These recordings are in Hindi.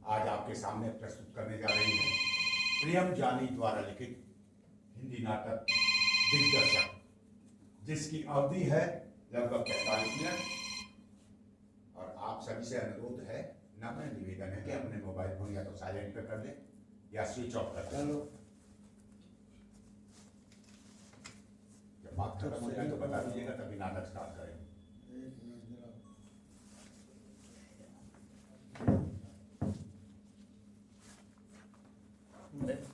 आज आपके सामने प्रस्तुत करने जा रही हूँ प्रियम जानी द्वारा लिखित हिंदी नाटक दिग्दर्शक, जिसकी अवधि है लगभग 45 मिनट। और आप सभी से अनुरोध है, नम्र निवेदन है कि अपने मोबाइल फोन या तो साइलेंट पे कर दें या स्विच ऑफ कर दें। जब बात खत्म हो जाए तो बता दीजिएगा, तभी नाटक स्टार्ट करें।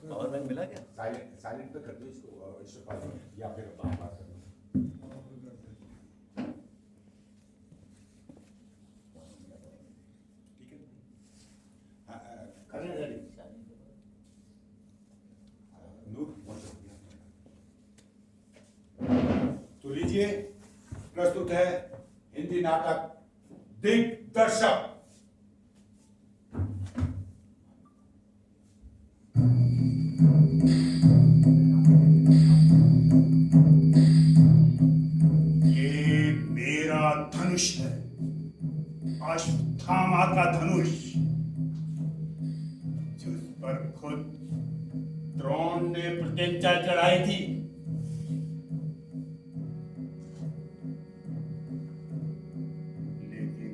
पावर बैंक मिला क्या? साइलेंट पे कर दो इसको, या फिर बात कर दो। ठीक है, करने रेडी। तो लीजिए, प्रस्तुत है हिंदी नाटक दिग्दर्शक। ये मेरा धनुष है, अश्वत्थामा का धनुष, जिस पर खुद द्रोण ने प्रतिज्ञा चढ़ाई थी। लेकिन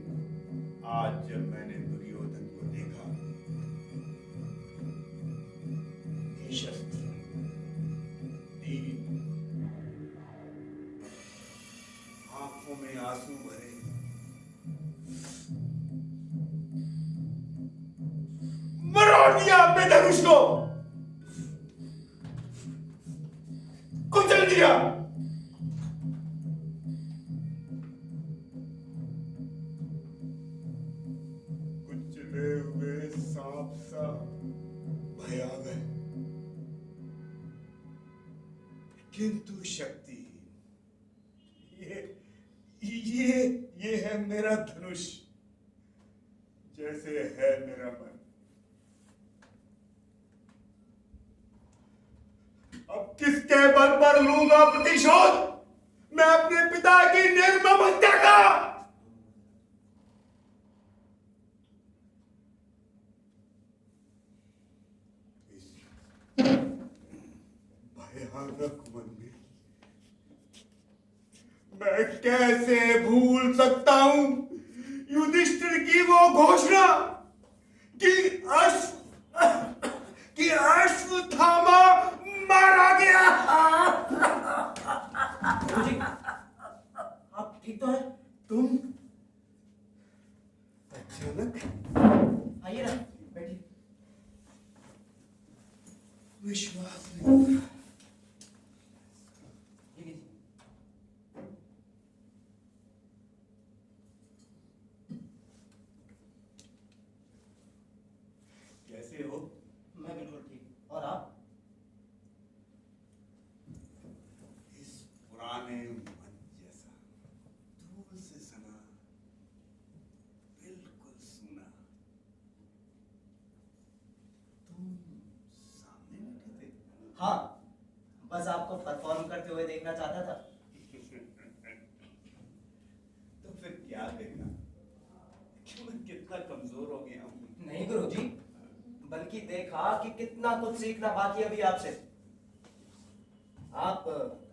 आज जब मैंने दुर्योधन को देखा, ये शस्त्र तीन, आंखों में आंसू भरे, मरोड़ दिया अपने धनुष को, कुचल दिया। कुचले हुए सांप सा भयावह, किंतु शक्ति। ये है मेरा धनुष, जैसे है मेरा मन। अब किसके बल पर लूंगा प्रतिशोध मैं अपने पिता की निर्मम हत्या का। इस भयानक मन में मैं कैसे भूल सकता हूं युधिष्ठिर की वो घोषणा कि अश्वत्थामा मारा गया। जी, आप ठीक तो हैं? तुम अचानक? आइए ना, बैठिए। विश्वास नहीं। कैसे हो? मैं बिल्कुल ठीक। और आप? इस पुराने मन जैसा, दूर से सना, बिल्कुल सुना। तुम सामने बैठे थे? हाँ, बस आपको परफॉर्म करते हुए देखना चाहता था। तो फिर क्या देखना? कि मैं कितना कमजोर हो गया हूँ। नहीं गुरुजी, बल्कि देखा कि कितना कुछ सीखना बाकी अभी आपसे। आप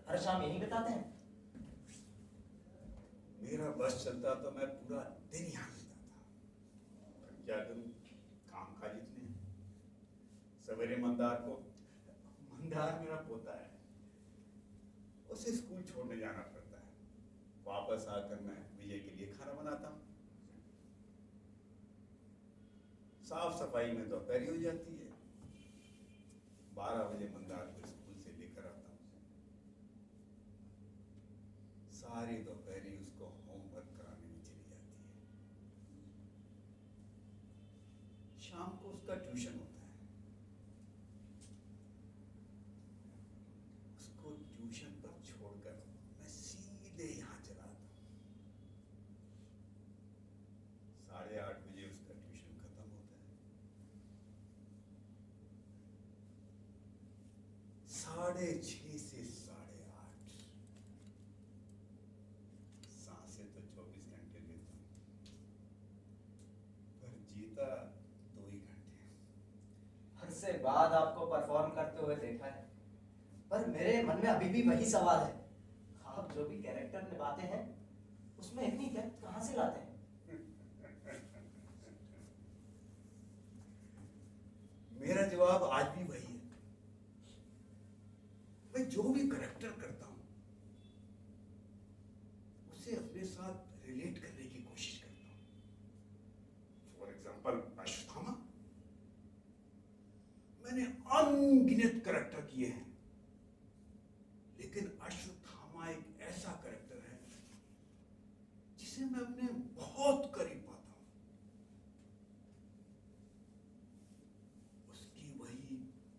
हर शाम यही बताते हैं? मेरा बस चलता तो मैं पूरा दिन यहाँ रहता था, पर क्या करूं, काम काज इतने हैं। सवेरे मंदार मेरा पोता है, उसे स्कूल छोड़ने जाना पड़ता है। वापस आकर मैं विजय के लिए खाना बनाता हूँ। साफ सफाई में दोपहरी हो जाती है। 12 बजे मंदार को स्कूल से लेकर आता हूँ। सारी दोपहरी उसको होमवर्क कराने में चली जाती है। शाम को उसका ट्यूशन होता है। उसको ट्यूशन पर छोड़कर मैं सीधे यहाँ चला आता हूँ। 8:30 बजे उसका ट्यूशन खत्म होता है। 6:30 से 8:30 सांसें तो 24 घंटे लेता हूँ, पर जीता 2 ही घंटे। उससे बाद आपको परफॉर्म करते हुए देखा है, पर मेरे मन में अभी भी वही सवाल है, आप जो भी कैरेक्टर निभाते हैं उसमें इतनी डेप्थ कहाँ से लाते हैं? मेरा जवाब आज भी वही है। मैं जो भी करेक्टर करता हूं उसे अपने साथ रिलेट करने की कोशिश करता हूं। फॉर एग्जाम्पल अश्वत्थामा, मैंने अनगिनत करेक्टर किए हैं, लेकिन अश्वत्थामा एक ऐसा करेक्टर है जिसे मैं अपने बहुत करीब पाता हूं। उसकी वही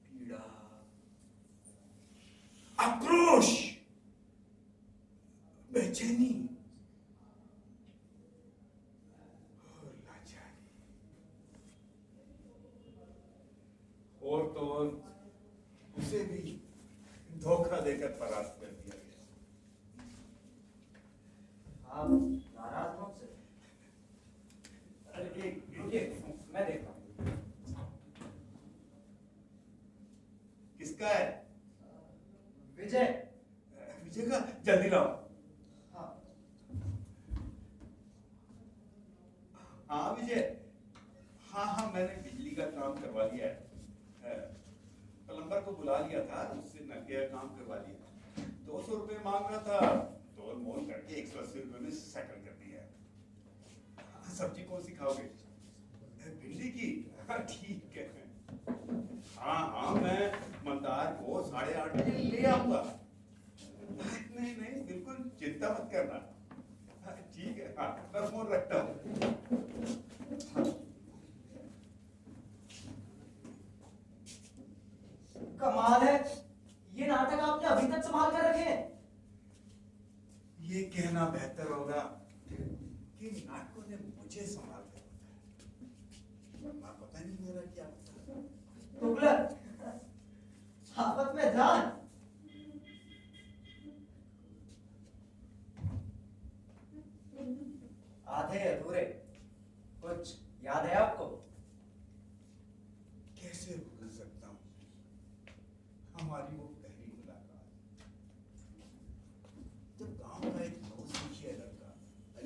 पीड़ा, आक्रोश, बेचैनी और लाचारी, और तो और उसे भी धोखा देकर परास्त कर दिया गया। आप नाराज हो मुझसे? अरे रुकिए, मैं देखता हूँ। किसका है? विजय। विजय का? जल्दी लाओ। हाँ। हाँ विजय, हाँ मैंने बिजली का काम करवा लिया है। प्लम्बर को बुला लिया था, उससे नलके का काम करवा लिया। 200 रुपये मांग रहा था, तोल मोल करके 180 रुपये में सेटल कर दिया। सब्जी कौन सी खाओगे? भिंडी की? हाँ ठीक है। हाँ मैं मंदार को 8:30 बजे ले आऊंगा। नहीं बिल्कुल चिंता मत करना। ठीक है, हाँ मैं फोन रखता हूँ। कमाल है, ये नाटक आपने अभी तक संभाल कर रखे हैं। ये कहना बेहतर होगा कि नाटकों ने मुझे संभाल कर रखा है। पता नहीं मेरा क्या होता है। तुगलक, आफत में जान। आधे अधूरे कुछ याद है आपको? कैसे भूल सकता हूँ हमारी वो पहली मुलाकात, जब गांव का एक नौसिखिया लड़का,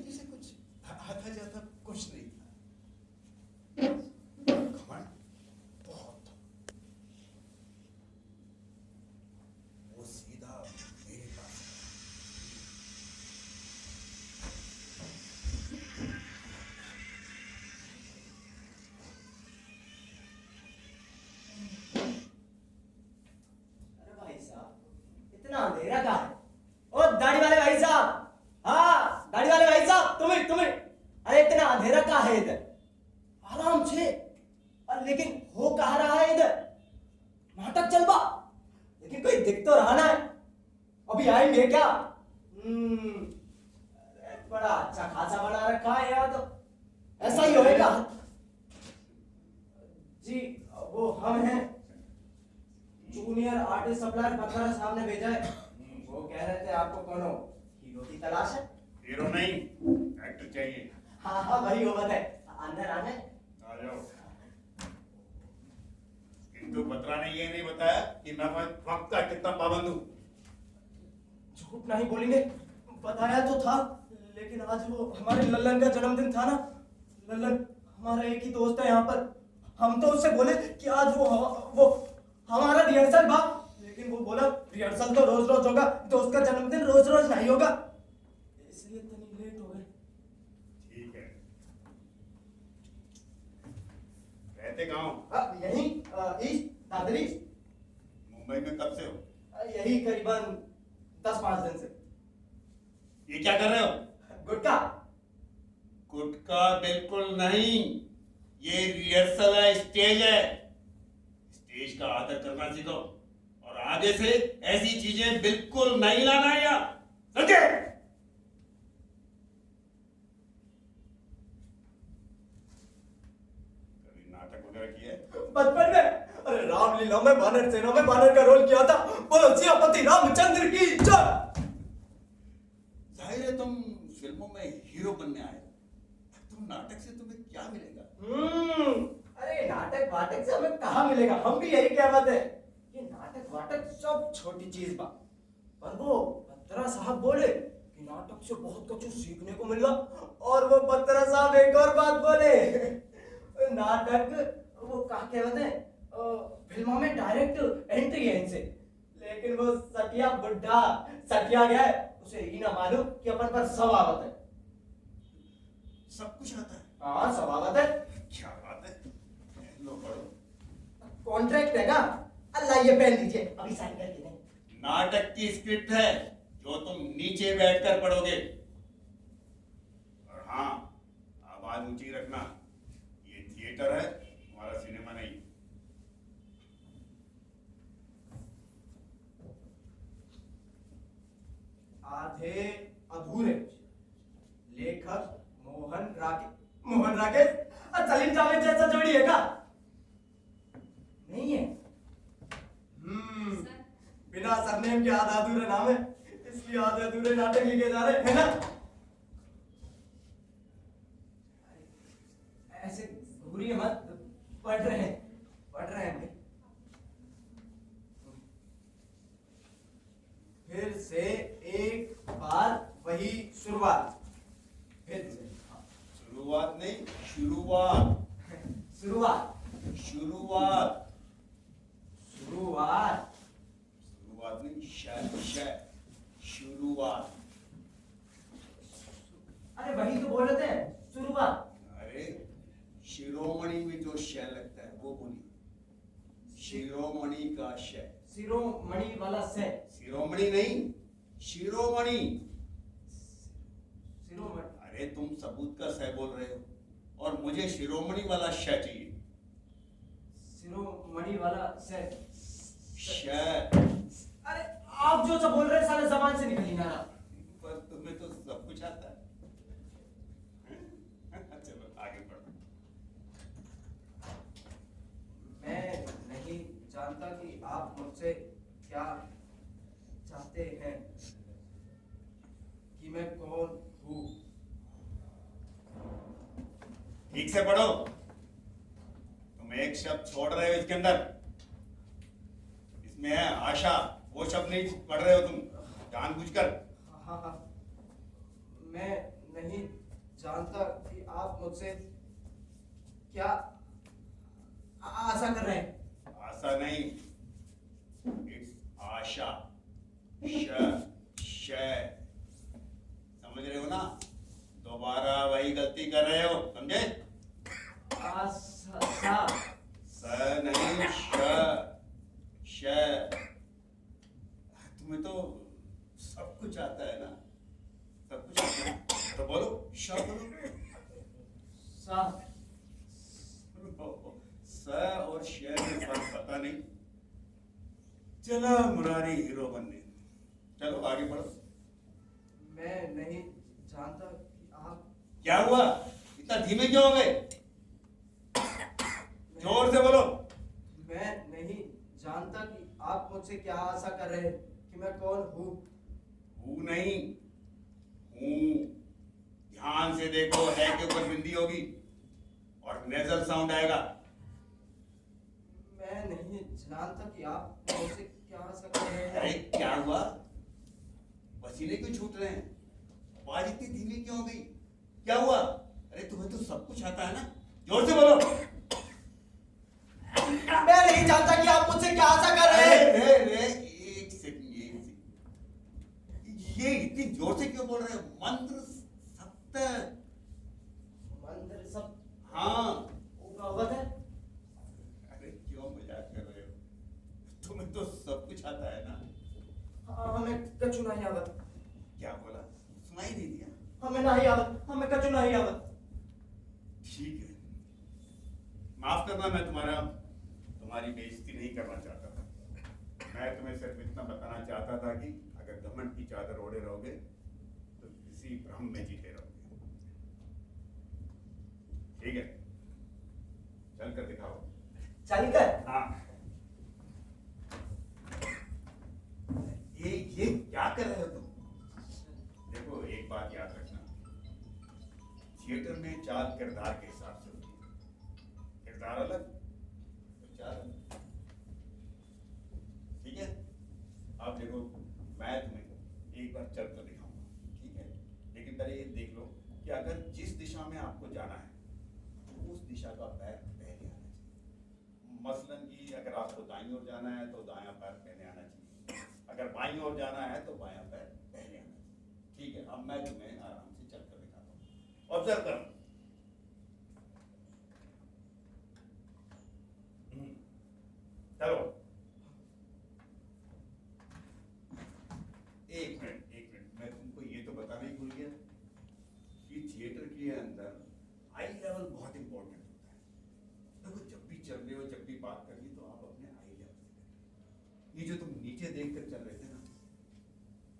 जिसे कुछ आता जाता कुछ नहीं था, घमंड बहुत था, वो सीधा मेरे पास इतना अंधेरा कहाँ है? ओ दाढ़ी वाले भाई साहब, हाँ दाढ़ी वाले भाई साहब, तुम्हें अरे इतना अंधेरा कहाँ है इधर? आराम से। लेकिन हो कहाँ रहा है इधर? नाटक चल बा, लेकिन कोई दिख तो रहा ना है। अभी आएंगे क्या? बड़ा अच्छा खासा बना रखा है यार, तो ऐसा ही होएगा। जी वो हम हैं, जूनियर आर्टिस्ट सप्लायर बकरा साहब ने भेजा है। वो कह रहे थे आपको कोनो हीरो की तलाश है। हीरो नहीं, एक्टर चाहिए। हाँ वही होगा है। अंदर आने आ जाओ। किंतु बत्रा ने ये नहीं बताया कि मैं वक्त का कितना पाबंद हूँ। झूठ नहीं बोलेंगे, बताया तो था, लेकिन आज वो हमारे लल्लन का जन्मदिन था ना। लल्लन हमारा एक ही दोस्त है यहाँ पर। हम तो उससे बोले कि आज वो हमारा रिहर्सल बा, लेकिन वो बोला रिहर्सल तो रोज रोज होगा, दोस्त का जन्मदिन रोज रोज नहीं होगा, इसलिए इतनी लेट हो गए। ठीक है। रहते गाँव? यही ईस्ट दादरी। मुंबई में कब से हो? यही करीबन 10-5 दिन से। ये क्या कर रहे हो? गुटका। गुटका बिल्कुल नहीं, ये रिहर्सल है, स्टेज है। स्टेज का आदर करना सीखो और आगे से ऐसी चीजें बिल्कुल नहीं लाना है यहाँ, समझे? कभी नाटक वगैरह किया है? बचपन में अरे रामलीला में बानर सेना में बानर का रोल किया था। बोलो सियापति रामचंद्र की जय। जाहिर है तुम फिल्मों में हीरो बनने आए हो, तुम नाटक से तुम्हें क्या मिलेगा? अरे नाटक वाटक से हमें कहाँ मिलेगा, हम भी यही कहते हैं। ये नाटक वाटक सब छोटी चीज बा, पर वो बत्रा साहब बोले कि नाटक से बहुत कुछ सीखने को मिला। और वो बत्रा साहब एक और बात बोले, नाटक वो क्या कहते हैं, फिल्मों में डायरेक्ट एंट्री है इनसे, लेकिन वो सटिया बुढ़ा सटिया गया है, उसे ही ना मालूम कि अपन पर सब आवत है। सब कुछ आता है। हाँ सब आवत है। क्या बात है, लो पढ़ो। कॉन्ट्रैक्ट है ना, अल्लाह ये पेन दीजिए, अभी साइन करके दें। नाटक की स्क्रिप्ट है जो तुम नीचे बैठकर पढ़ोगे। और हाँ, आवाज ऊंची रखना, ये थिएटर है, तुम्हारा सिनेमा नहीं। आधे अधूरे, लेखक मोहन राकेश और सलीम जावेद जैसा जोड़ी है का? नहीं है। बिना सरनेम के आधा अधूरे नाम है, इसलिए आधे अधूरे नाटक लिखे जा रहे हैं ना। ऐसे घूरिए मत, पढ़ रहे हैं भाई। फिर से एक बार वही शुरुआत, फिर से शुरुआत नहीं, शुरुआत। शुरुआत शुरुआत शुरुआत शुरुआत नहीं, शुरुआत। अरे वही तो बोल रहे थे, शुरुआत। अरे शिरोमणि में जो श लगता है वो बोलिए, शिरोमणि का श। शिरोमणि वाला से, शिरोमणि नहीं, शिरोमणि। शिरोमणि। अरे तुम सबूत का सह बोल रहे हो और मुझे शिरोमणि वाला श चाहिए। शिरोमणि वाला से। श। अरे आप जो सब बोल रहे हैं सारे जबान से निकल ही ना रहा। पर तुम्हें तो सब कुछ आता है। चलो आगे बढ़ो। मैं नहीं जानता कि आप मुझसे क्या चाहते हैं, कि मैं कौन हूँ। ठीक से पढ़ो, तुम एक शब्द छोड़ रहे हो इसके अंदर। इसमें है आशा, वो शब्द नहीं पढ़ रहे हो तुम जानबूझकर। हाँ, मैं नहीं जानता कि आप मुझसे क्या आशा कर रहे हैं। आशा नहीं, इट्स आशा। समझ रहे हो ना? दोबारा वही गलती कर रहे हो, समझे? आशा। स नहीं, श। तुम्हें तो सब कुछ आता है ना, सब कुछ आता है। तो बोलो, श बोलो। सा। स और श में फर्क पता नहीं। चला मुरारी हीरो बनने। चलो आगे बढ़ो। मैं नहीं जानता कि आप। क्या हुआ, इतना धीमे क्यों हो गए? जोर से बोलो। मैं नहीं जानता कि आप मुझसे क्या आशा कर रहे हैं, कि मैं कौन हूँ। हूँ नहीं, हूँ। ध्यान से देखो, है के ऊपर बिंदी होगी और नेजल साउंड आएगा। मैं नहीं जानता कि आप मुझसे क्या आशा कर रहे अरे हैं। क्या हुआ, पसीने क्यों छूट रहे हैं? आवाज इतनी धीमी क्यों हो गई? क्या हुआ? अरे तुम्हें तो सब कुछ आता है ना, जोर से बोलो। मैं नहीं जानता कि आप मुझसे क्या आशा कर रहे हैं। एक सेकंड। ये इतनी जोर से क्यों बोल रहे हो? मंत्र सप्त। मंत्र सब। हाँ। वो कहावत है। अरे क्यों मजाक कर रहे हो? तुम्हें तो सब कुछ आता है ना। हाँ, हमें कछु नहीं आवत। क्या बोला, सुनाई नहीं दिया? हमें नहीं आवत, हमें कछु नहीं आवत। ठीक है, माफ करना, मैं तुम्हारी बेइज्जती नहीं करना चाहता था। मैं तुम्हें सिर्फ इतना बताना चाहता था कि अगर घमंड की चादर ओढ़े रहोगे तो इसी भ्रम में जीते रहोगे। ठीक है, चल कर दिखाओ। चल कर? हाँ। ये क्या कर रहे हो तुम? देखो एक बात याद रखना, थिएटर में चाल किरदार के हिसाब से होती है। किरदार अलग, दाईं ओर जाना है तो दायां पैर पहले आना चाहिए, अगर बाईं ओर जाना है तो बायां पैर पहले आना चाहिए। ठीक है, अब मैं तुम्हें आराम से चल कर दिखाता हूँ, ऑब्जर्व करो। चलो, एक मिनट, मैं तुमको ये तो बताना ही भूल गया कि थिएटर के अंदर आई लेवल बहुत इंपॉर्टेंट होता है। देखो, जब भी चल रहे हो, जब भी बात करनी तो आप अपने आई लेवल से करें। ये जो तुम नीचे देख कर चल रहे थे ना,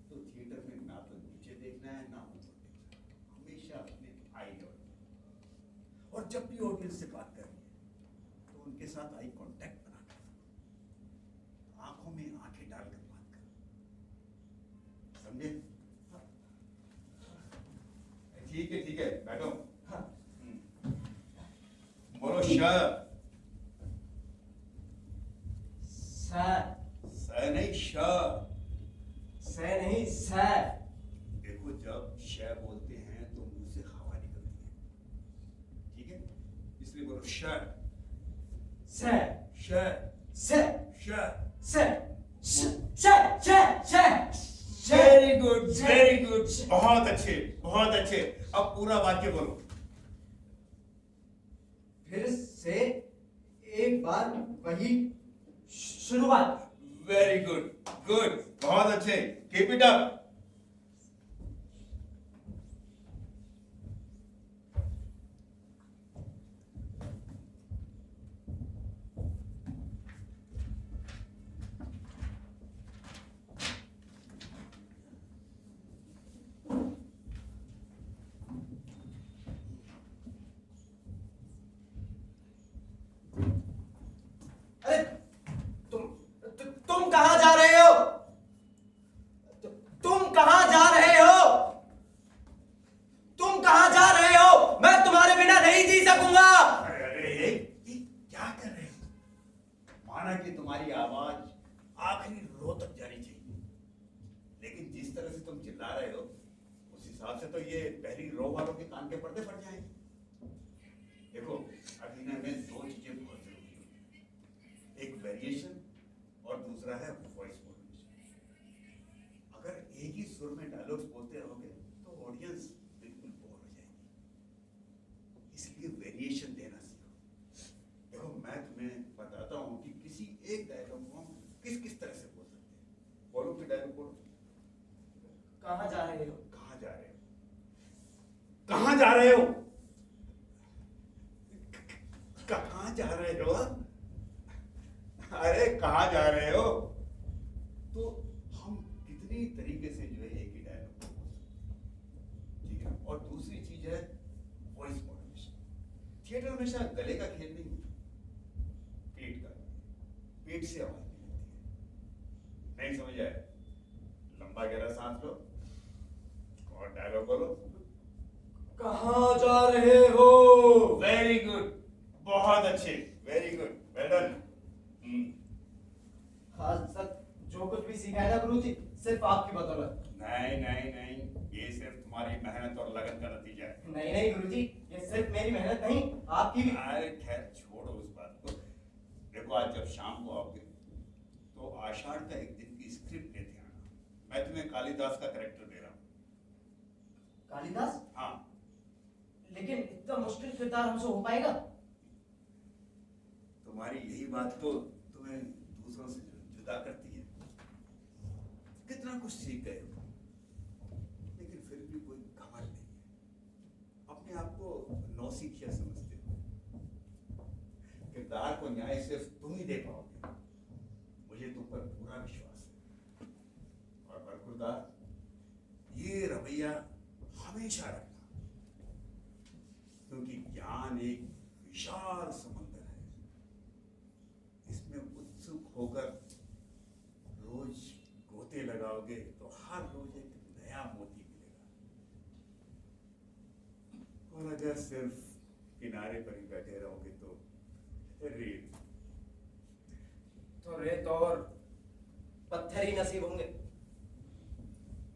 तो थिएटर में ना तो नीचे देखना है ना ऊपर देखना है, हमेशा अपने आई लेवल। और जब भी ऑडियंस से बात करनी है तो उनके साथ आई कांटेक्ट बनाना, आंखों में आंखें डालकर बात करना, समझे? ठीक है, बैठो। हाँ। बोलो श। स नहीं, श। नहीं स। देखो, जब श बोलते हैं तो मुंह से हवा निकलती है, ठीक है? इसलिए बोलो श। स श। स श। श। वेरी गुड, बहुत अच्छे। अब पूरा वाक्य बोलो। फिर से एक बार वही शुरुआत। वेरी गुड, बहुत अच्छे, कीप इट अप। अरे तुम कहां जा रहे हो? तुम कहां जा रहे हो? तुम कहां जा रहे हो? मैं तुम्हारे बिना नहीं जी सकूंगा। अरे ये क्या कर रहे हो? माना कि तुम्हारी आवाज आखिरी रो तक जानी चाहिए, लेकिन जिस तरह से तुम चिल्ला रहे हो उस हिसाब से तो ये पहली रो वालों के कान के पर्दे फट जाएंगे। देखो, अभिनय में दो चीजें बहुत जरूरी होती हैं, एक वेरिएशन और दूसरा है वॉइस मॉड्यूलेशन। अगर एक ही सुर में डायलॉग्स बोलते रहोगे तो ऑडियंस बिल्कुल बोर हो जाएगी, इसलिए वेरिएशन देना सीखो। देखो, मैं तुम्हें बताता हूँ कि किसी एक डायलॉग को हम किस तरह से बोल सकते हैं। बोलो कि डायलॉग बोलो। कहां जा रहे हो? कहां जा रहे हो? कहां जा रहे हो? कहां जा रहे हो? अरे कहां जा रहे हो? तो हम कितनी तरीके से जो है एक ही डायलॉग को बोल सकते हैं, ठीक है? और दूसरी चीज है वॉइस मॉड्यूलेशन। थिएटर हमेशा गले का खेल नहीं है, पेट का। पेट से आवाज निकलती है। नहीं समझ आया? लंबा गहरा सांस लो और डायलॉग बोलो। कहां जा रहे हो? वेरी गुड, बहुत अच्छे, वेरी गुड, वेल डन। आज तक जो कुछ भी सीखा है ना गुरुजी, सिर्फ आपकी बदौलत। नहीं, ये सिर्फ तुम्हारी मेहनत और लगन का नतीजा है। नहीं गुरुजी, ये सिर्फ मेरी मेहनत नहीं, आपकी भी। अरे खैर, छोड़ो उस बात को। देखो, आज जब शाम को आओगे तो आषाढ़ का एक दिन की स्क्रिप्ट लेते आना। मैं तुम्हें कालिदास का कैरेक्टर दे रहा हूँ। कालिदास? हाँ। लेकिन इतना मुश्किल किरदार हमसे हो पाएगा? तुम्हारी यही बात तो तुम्हें दूसरों से जुदा करती है। कितना कुछ सीख गए हो, लेकिन फिर भी कोई घमंड नहीं है। अपने आप को नौसिखिया समझते हो। किरदार को न्याय सिर्फ तुम ही दे पाओगे, मुझे तुम पर पूरा विश्वास है। और बरखुरदार, ये रवैया हमेशा रखना, क्योंकि ज्ञान एक विशाल समंदर है। इसमें उत्सुक होकर रोज गोते लगाओगे तो हर रोज एक नया मोती मिलेगा, और अगर सिर्फ किनारे पर ही बैठे रहोगे तो रेत और पत्थर ही नसीब होंगे।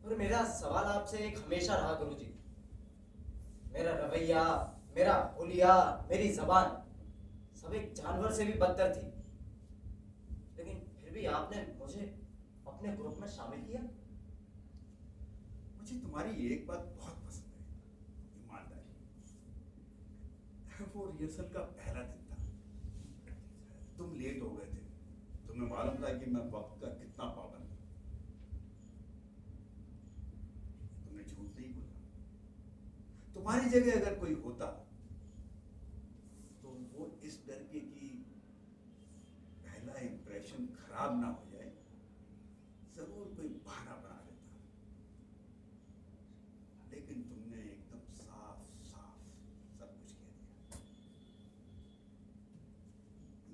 और मेरा सवाल आपसे एक हमेशा रहा गुरुजी, मेरा रवैया, मेरा हुलिया, मेरी जबान सब एक जानवर से भी बदतर थी, लेकिन भी आपने मुझे अपने ग्रुप में शामिल किया। मुझे तुम्हारी एक बात बहुत पसंद है, ईमानदारी। वो रिहर्सल का पहला दिन था, तुम लेट हो गए थे। तुम्हें मालूम था कि मैं वक्त का कितना पाबंद हूं। तुमने झूठ नहीं बोला। तुम्हारी जगह अगर कोई होता तो वो इस डर के कि पहला इंप्रेशन खराब ना हो जाए जरूर कोई बहाना बना लेता, लेकिन तुमने एकदम साफ साफ सब कुछ कह दिया।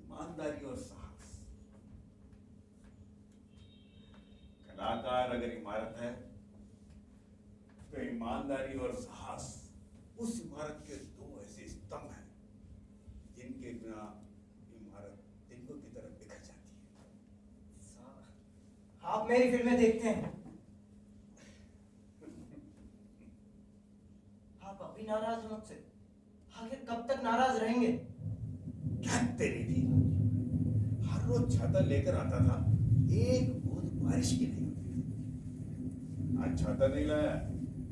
ईमानदारी और साहस। कलाकार अगर इमारत है तो ईमानदारी और साहस उस इमारत के दो ऐसे स्तंभ हैं जिनके बिना इमारत तिनकों की तरफ बिखर जाती है। आप मेरी फिल्में देखते हैं। आप अभी नाराज हैं मुझसे, आखिर कब तक नाराज रहेंगे? क्या तेरी दी, हर रोज छाता लेकर आता था, एक बूंद बारिश की नहीं होती थी। आज छाता नहीं लाया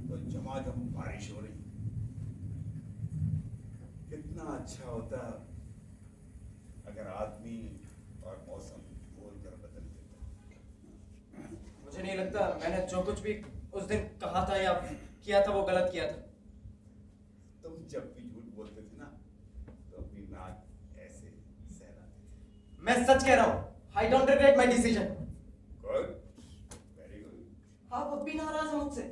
तो झमाझम बारिश हो रही। कितना अच्छा होता अगर आदमी और मौसम बोलकर बदल देता। मुझे नहीं लगता मैंने जो कुछ भी उस दिन कहा था या किया था वो गलत किया था। तुम जब भी झूठ बोलते थे ना तो अपनी नाक ऐसे सहलाते थे। मैं सच कह रहा हूँ। I don't regret my decision. Good, very good. आप अब भी नाराज हैं मुझसे।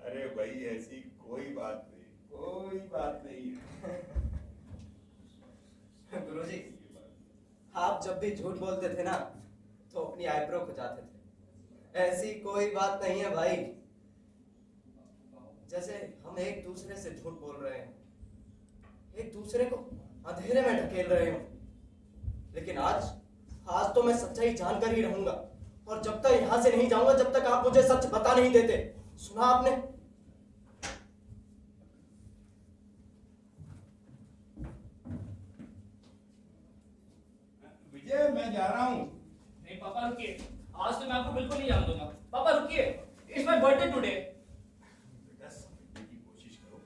अरे भाई ऐसी कोई बात नहीं, कोई बात नहीं है। गुरुजी, आप जब भी झूठ बोलते थे ना तो अपनी आईब्रो खुजाते थे। ऐसी कोई बात नहीं है भाई। जैसे हम एक दूसरे से झूठ बोल रहे हैं, एक दूसरे को अंधेरे में ढकेल रहे हो, लेकिन आज तो मैं सच्चाई जानकर ही रहूंगा। और जब तक यहां से नहीं जाऊंगा जब तक आप मुझे सच बता नहीं देते। सुना आपने? विजय, मैं जा रहा हूँ। नहीं पापा रुकिए, आज तो मैं आपको बिल्कुल नहीं जाने दूंगा। पापा रुकिए, इट्स माय बर्थडे टुडे। बेटा समझने की कोशिश करो,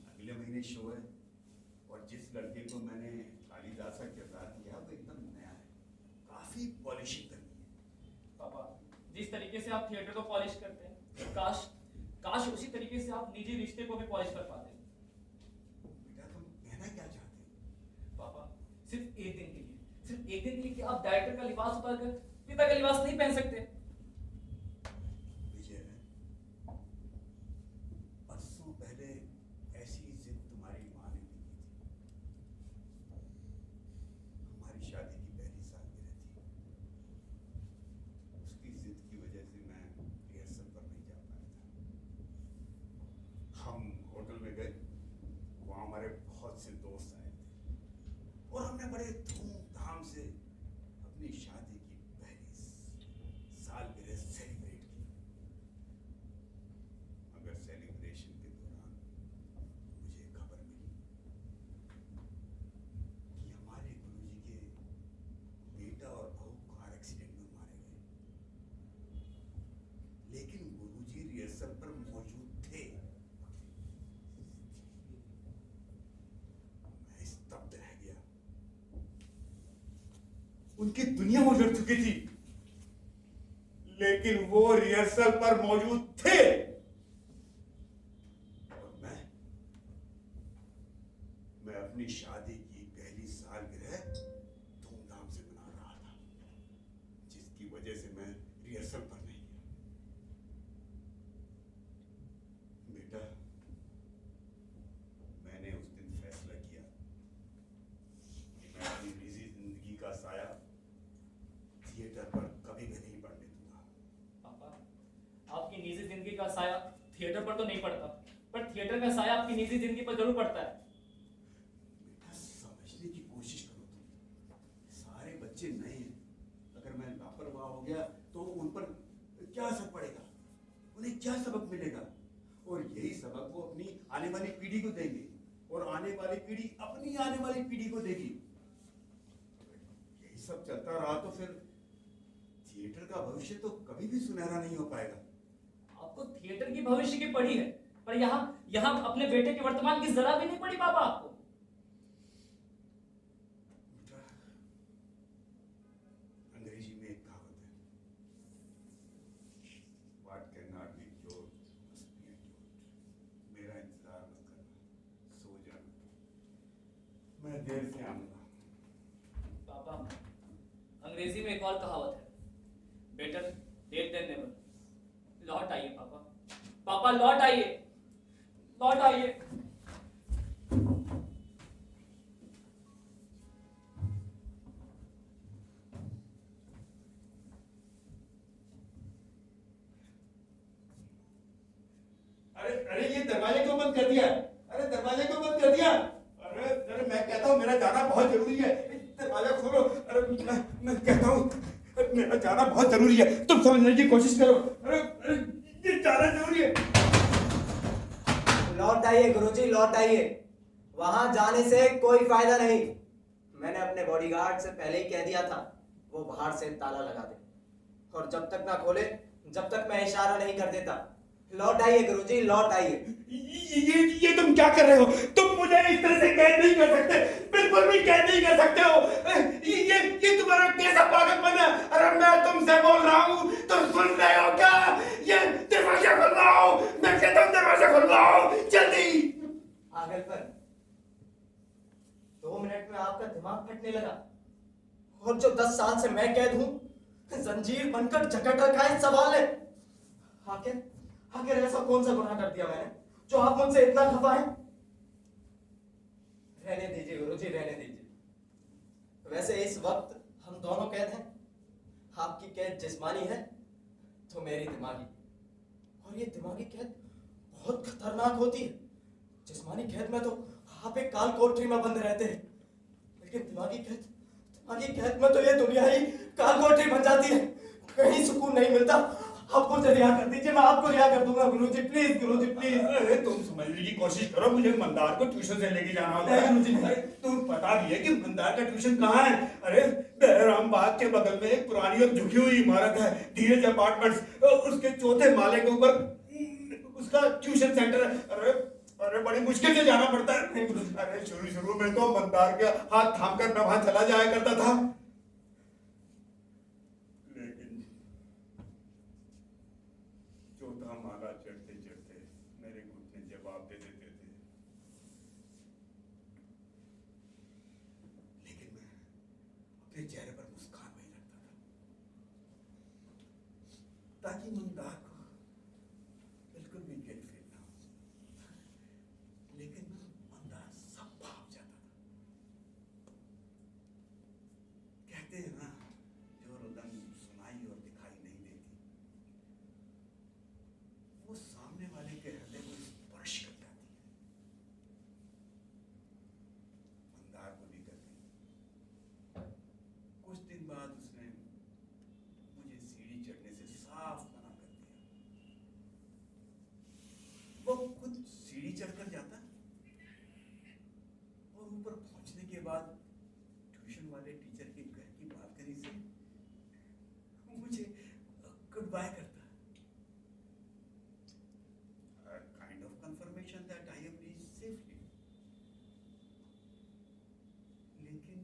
अगले महीने शो है और जिस लड़के को मैंने कालिदास का किरदार किया वो एकदम नया है, काफी पॉलिशिंग करनी है। पापा, जिस तरीके से आप थिएटर को पॉलिश करते हैं, काश उसी तरीके से आप निजी रिश्ते को भी पॉलिश कर पाते। बेटा तुम कहना क्या चाहते हो? पापा, सिर्फ एक दिन के लिए कि आप डायरेक्टर का लिबास उतारकर पिता का लिबास नहीं पहन सकते। विजय, बरसों पहले ऐसी जिद तुम्हारी माँ ने भी की थी। हमारी शादी की पहली सालगिरह थी। उसकी जिद की वजह से मैं रिहर्सल पर नहीं जा पाया था। हम होटल में गए, वहाँ हमारे बहुत से दोस्त आए थे और हमने बड़े धूमधाम से अपनी शादी की पहली सालगिरह सेलिब्रेट की। मगर सेलिब्रेशन के दौरान मुझे खबर मिली कि हमारे गुरुजी के बेटा और बहू कार एक्सीडेंट में मारे गए, लेकिन गुरुजी रिहर्सल पर मौजूद थे। मैं स्तब्ध रह गया। उनकी दुनिया उजड़ चुकी थी, लेकिन वो रिहर्सल पर मौजूद थे और मैं अपनी शादी की पहली सालगिरह धूमधाम से मना रहा था, जिसकी वजह से मैं रिहर्सल पर नहीं गया। बेटा, मैंने उस दिन फैसला किया कि मैं अपनी निजी जिंदगी का साया थिएटर पर कभी भी नहीं पड़ने दूंगा। पापा, आपकी निजी जिंदगी का साया थिएटर पर तो नहीं पड़ता, पर थिएटर का साया आपकी निजी जिंदगी पर जरूर पड़ता है। बेटा समझने की कोशिश करो तुम। सारे बच्चे नए हैं, अगर मैं लापरवाह हो गया तो उन पर क्या असर पड़ेगा, उन्हें क्या सबक मिलेगा? और यही सबक वो अपनी आने वाली पीढ़ी को देंगे और आने वाली पीढ़ी अपनी आने वाली पीढ़ी को देगी। यही सब चलता रहा तो फिर थिएटर का भविष्य तो कभी भी सुनहरा नहीं हो पाएगा। आपको थिएटर की भविष्य की पड़ी है, पर यहाँ यहाँ अपने बेटे के वर्तमान की जरा भी नहीं पड़ी पापा आपको। बेटा, अंग्रेजी में एक कहावत है, What cannot be cured must be endured। मेरा इंतजार मत करना, सो जाना, मैं देर से आऊंगा। पापा, अंग्रेजी में एक और कहावत है, बेटर लेट देन नेवर। लौट आइए पापा, पापा लौट आइए, लौट आइए। अरे अरे ये दरवाजे क्यों बंद कर दिया? अरे दरवाजे क्यों बंद कर दिया? अरे अरे मैं कहता हूँ मेरा जाना बहुत जरूरी है, दरवाजा खोलो। अरे मैं कहता हूँ मेरा जाना बहुत जरूरी है, तुम समझने की कोशिश करो। अरे अरे ये जाना जरूरी है। लौट आइए गुरुजी, लौट आइए। वहां जाने से कोई फायदा नहीं। मैंने अपने बॉडीगार्ड से पहले ही कह दिया था वो बाहर से ताला लगा दे, और जब तक ना खोले, जब तक मैं इशारा नहीं कर देता। लौट आइए गुरुजी, लौट आइए। ये तुम क्या कर रहे हो? तुम मुझे इस तरह से कैद नहीं कर सकते, बिल्कुल भी कैद नहीं कर सकते हो। ये तुम्हारा कैसा पागलपन है? अरे मैं तुमसे बोल रहा हूँ, तुम सुन रहे हो क्या? ये दरवाजा खोल रहा हूँ, मैं कहता हूँ दरवाजा खोल रहा हूँ, जल्दी। पागलपन? 2 मिनट में आपका दिमाग फटने लगा, और जो 10 साल से मैं कैद हूँ, जंजीर बनकर जकड़ रखा है सवाल है। आखिर आखिर ऐसा कौन सा गुनाह कर दिया मैंने जो आप मुझसे इतना खफा हैं? रहने दीजिए गुरुजी, रहने दीजिए। वैसे इस वक्त हम दोनों कैद हैं। आपकी कैद जिस्मानी है तो मेरी दिमागी, और ये दिमागी कैद बहुत खतरनाक होती है। जिस्मानी कैद में तो आप एक काल कोठरी में बंद रहते हैं, लेकिन दिमागी कैद में तो ये दुनिया ही काल कोठरी बन जाती है। कहीं सुकून नहीं मिलता। आप मुझे रिहा कर दीजिए, मैं आपको रिहा कर दूंगा गुरुजी, प्लीज गुरुजी प्लीज। अरे तुम समझने की कोशिश करो, मुझे मंदार को ट्यूशन से लेके जाना होगा। अरे तुम पता भी है कि मंदार का ट्यूशन कहाँ है? अरे बहराम बाग के बगल में एक पुरानी और झुकी हुई इमारत है, धीरज अपार्टमेंट्स, उसके 4थे माले के ऊपर उसका ट्यूशन सेंटर है। अरे बड़ी मुश्किल से जाना पड़ता है। अरे शुरू में तो मंदार के हाथ थामकर मैं वहां चला जाया करता था, लेकिन 4था माला चढ़ते चढ़ते मेरे घुटने जवाब दे देते थे। लेकिन मैं अपने चेहरे पर मुस्कान नहीं रखता था, ताकि मंदार को बिल्कुल भी गिल्ट फील ना हो। लेकिन मंदार सब भाप जाता था। कहते हैं ना, जो रुदन सुनाई और दिखाई नहीं देती, वो सामने वाले के हृदय को स्पर्श कर जाती है। मंदार को भी कर गई। कुछ दिन बाद उसने मुझे सीढ़ी चढ़ने से साफ मना कर दिया। वो खुद सीढ़ी चढ़कर जाता, और ऊपर पहुंचने के बाद ट्यूशन वाले टीचर के घर की बालकनी से मुझे गुड बाय करता। Kind of confirmation that I have reached safely. लेकिन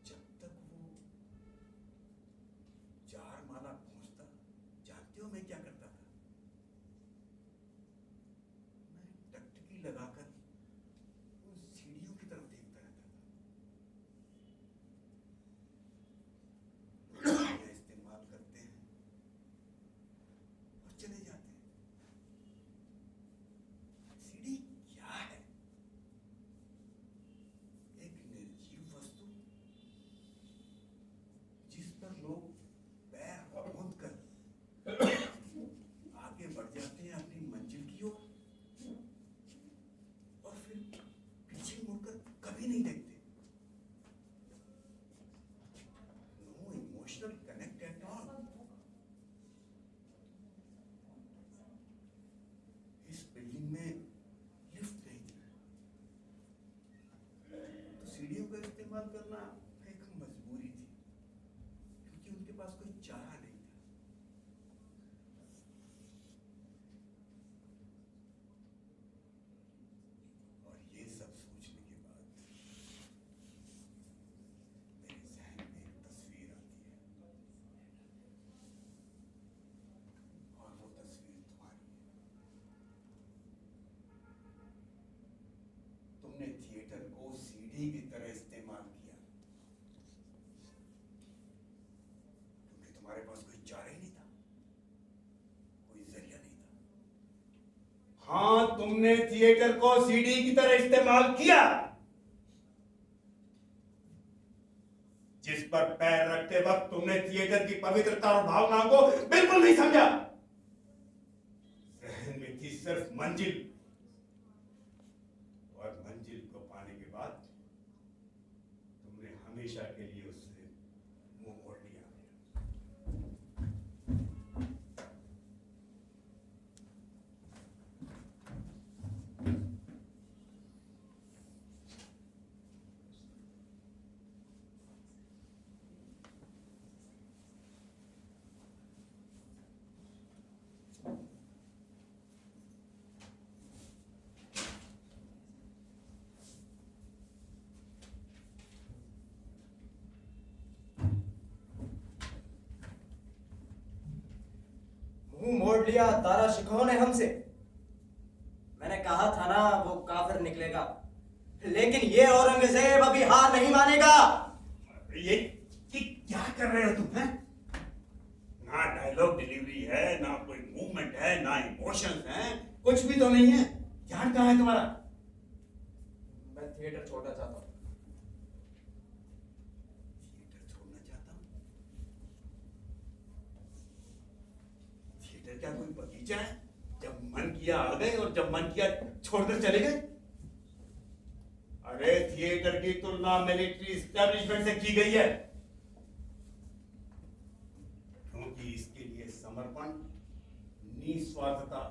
जब तक वो 4 माला पहुंचता, जानते हो मैं क्या करता था? मैं टकटकी लगाकर उन सीढ़ियों की तरफ देखता रहता था। सीढ़ियां इस्तेमाल करते हैं और चले जाते हैं। सीढ़ी क्या है? एक निर्जीव वस्तु जिस पर लोग पैर मूंद कर आगे बढ़ जाते हैं अपनी मंजिल की ओर, और फिर पीछे मुड़कर कभी नहीं देखते। No emotional connect at all. इस बिल्डिंग में लिफ्ट नहीं थी, तो सीढ़ियों का इस्तेमाल करना एक मजबूरी थी, क्योंकि उनके पास कोई चारा नहीं था। और ये सब सोचने के बाद मेरे जहन में एक तस्वीर आती है, और वो तस्वीर तुम्हारी है। तुमने थिएटर को सीढ़ी की तरह इस्तेमाल किया, क्योंकि तुम्हारे पास कोई चारा ही नहीं था, कोई जरिया नहीं था। हाँ, तुमने थिएटर को सीढ़ी की तरह इस्तेमाल किया, जिस पर पैर रखते वक्त तुमने थिएटर की पवित्रता और भावनाओं को बिल्कुल नहीं समझा। जहन में थी सिर्फ मंजिल, और मंजिल को पाने के बाद तुमने हमेशा के लिए उससे मुंह मोड़ लिया। मुंह मोड़ लिया तारा शिकोह ने हमसे। मैंने कहा था ना वो काफिर निकलेगा, लेकिन ये औरंगजेब अभी हार नहीं मानेगा। ये क्या कर रहे हो तुम? हैं? ना डायलॉग डिलीवरी है, ना कोई मूवमेंट है, ना इमोशंस हैं, कुछ भी तो नहीं है। ध्यान कहाँ है तुम्हारा? मैं थिएटर छोड़ना चाहता हूँ। थिएटर छोड़ना चाहता हूँ? थिएटर क्या कोई बगीचा है? जब मन किया आ गए और जब मन किया छोड़कर चले गए? अरे थिएटर की तुलना मिलिट्री एस्टेब्लिशमेंट से की गई है, क्योंकि इसके लिए समर्पण, निस्वार्थता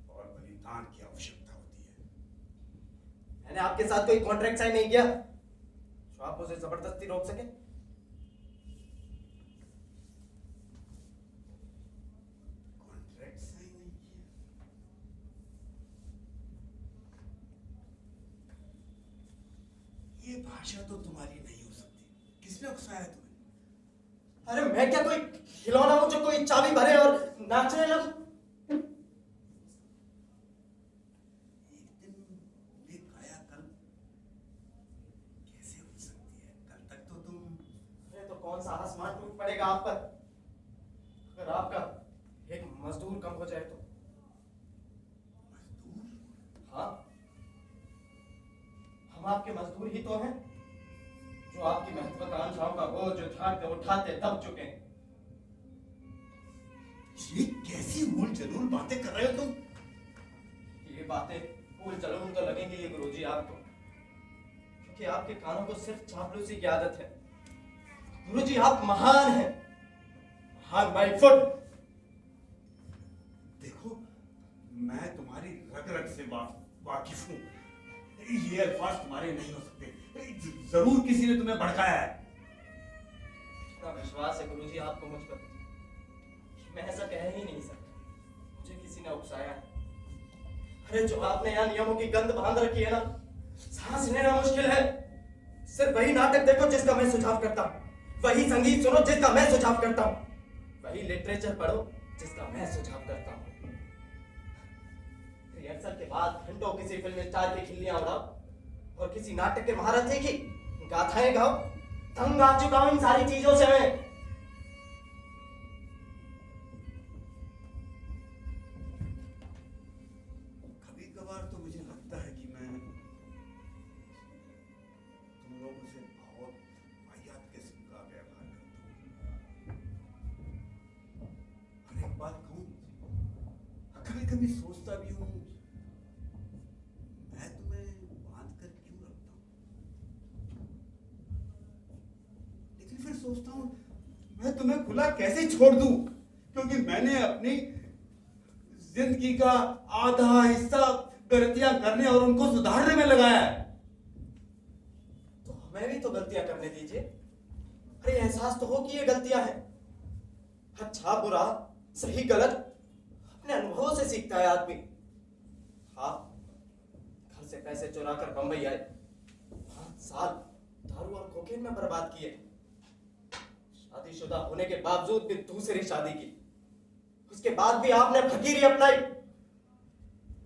और बलिदान की आवश्यकता होती है। मैंने आपके साथ कोई कॉन्ट्रैक्ट साइन नहीं किया जो आप मुझे जबरदस्ती रोक सके। कॉन्ट्रैक्ट साइन नहीं किया? ये भाषा तो तुम्हारी नहीं हो सकती। किसने उकसाया तुम्हें? अरे मैं क्या कोई खिलौना हूं जो कोई चाबी भरे और नाचने लगूं? एक दिन ये कायाकल्प कैसे हो सकती है? कल तक तो तुम अरे तो कौन सा आसमान टूट पड़ेगा आप पर अगर आपका एक मजदूर कम हो जाए तो? मजदूर? हाँ, हम आपके मजदूर ही तो हैं जो आपकी महत्वाकांक्षाओं का बोझ उठाते उठाते दब चुके हैं। ये कैसी उल जलूल बातें कर रहे हो तुम? ये बातें फूल जलूल तो लगेंगे ये गुरुजी आपको, क्योंकि आपके कानों को सिर्फ चापलूसी की आदत है। गुरुजी आप महान हैं, महान बाय फुट। देखो, मैं तुम्हारी रग रग से वाकिफ हूं। ये अल्फाज तुम्हारे नहीं हो सकते। जरूर किसी ने तुम्हें भड़काया है। इतना विश्वास है गुरुजी आपको मुझ पर, मैं ऐसा कह ही नहीं सकता मुझे किसी ने उकसाया है। अरे जो आपने यहाँ नियमों की गंद बांध रखी है ना, सांस लेना मुश्किल है। सिर्फ वही नाटक देखो जिसका मैं सुझाव करता हूँ, वही संगीत सुनो जिसका मैं सुझाव करता हूँ, वही लिटरेचर पढ़ो जिसका मैं सुझाव करता हूँ। रिहर्सल के बाद घंटों किसी फिल्म स्टार की खिल्लियां उड़ाओ और किसी नाटक के महारथी की गाथाएं गाओ। तंग आ चुका हूं इन सारी चीजों से मैं। कभी कभार तो मुझे लगता है कि मैं तुम लोगों से बहुत वाहियात किस्म का व्यवहार करता हूँ। और एक बात कहूँ, कभी कभी सोचता भी हूँ मैं तुम्हें बांध कर क्यों रखता हूँ, लेकिन फिर सोचता हूँ मैं तुम्हें खुला कैसे छोड़ दूं, क्योंकि मैंने अपनी जिंदगी का आधा हिस्सा गलतियां करने और उनको सुधारने में लगाया है। हमें भी तो गलतियां करने दीजिए। अरे एहसास तो हो कि ये गलतियां हैं। अच्छा बुरा सही गलत अपने अनुभवों से सीखता है आदमी। हाँ, घर से पैसे चुरा कर बंबई आए, 5 साल दारू और कोकेन में बर्बाद किए, शादीशुदा होने के बावजूद भी दूसरी शादी की, उसके बाद भी आपने फकीरी अपनाई।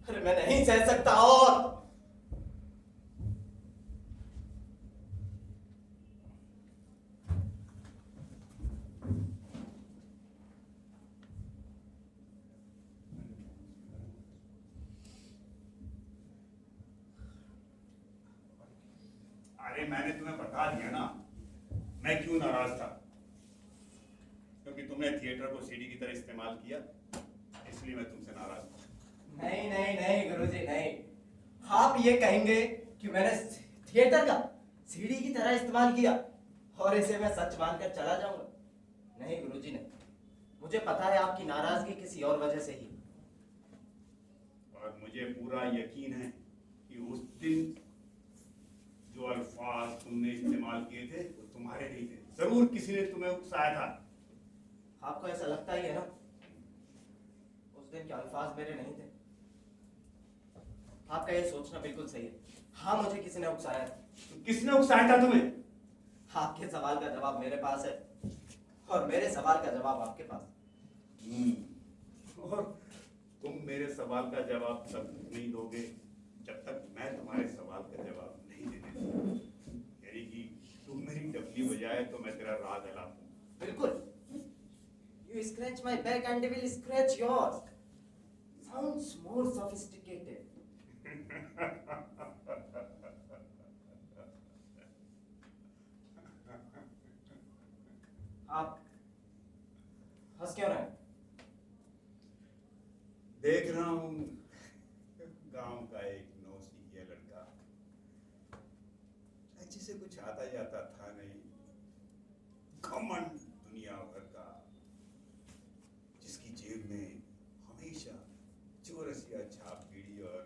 अरे मैं नहीं सह सकता। और अरे मैंने तुम्हें बता दिया ना मैं क्यों नाराज था। क्योंकि तुमने थिएटर को सीडी की तरह इस्तेमाल किया, इसलिए मैं तुमसे नाराज था। नहीं नहीं नहीं गुरुजी नहीं, आप ये कहेंगे कि मैंने थिएटर का सीडी की तरह इस्तेमाल किया और इसे मैं सच मानकर चला जाऊंगा? नहीं गुरुजी नहीं, मुझे पता है आपकी नाराजगी किसी और वजह से ही। और मुझे पूरा यकीन है कि उस दिन जो अल्फाज तुमने इस्तेमाल किए थे वो तुम्हारे नहीं थे, जरूर किसी ने तुम्हें उकसाया था। आपको ऐसा लगता ही है ना? उस दिन के अल्फाज मेरे नहीं थे। आपका ये सोचना बिल्कुल सही है। हाँ, मुझे किसी ने उकसाया था। तो किसने उकसाया था तुम्हें? आपके सवाल का जवाब मेरे पास है और मेरे सवाल का जवाब आपके पास। और तुम मेरे सवाल का जवाब तब नहीं दोगे जब तक मैं तुम्हारे सवाल का जवाब नहीं दे देता। यानी कि तुम मेरी डबली बजाए तो मैं तेरा राज हला दूं। बिल्कुल। You scratch my back and I will scratch yours. Sounds more sophisticated. आप हंस क्यों रहे हैं? देख रहा हूं गांव का एक नौसिखिया लड़का, जिसे कुछ आता जाता था नहीं, घमंड दुनिया भर का, जिसकी जेब में हमेशा चौरसिया छाप बीड़ी और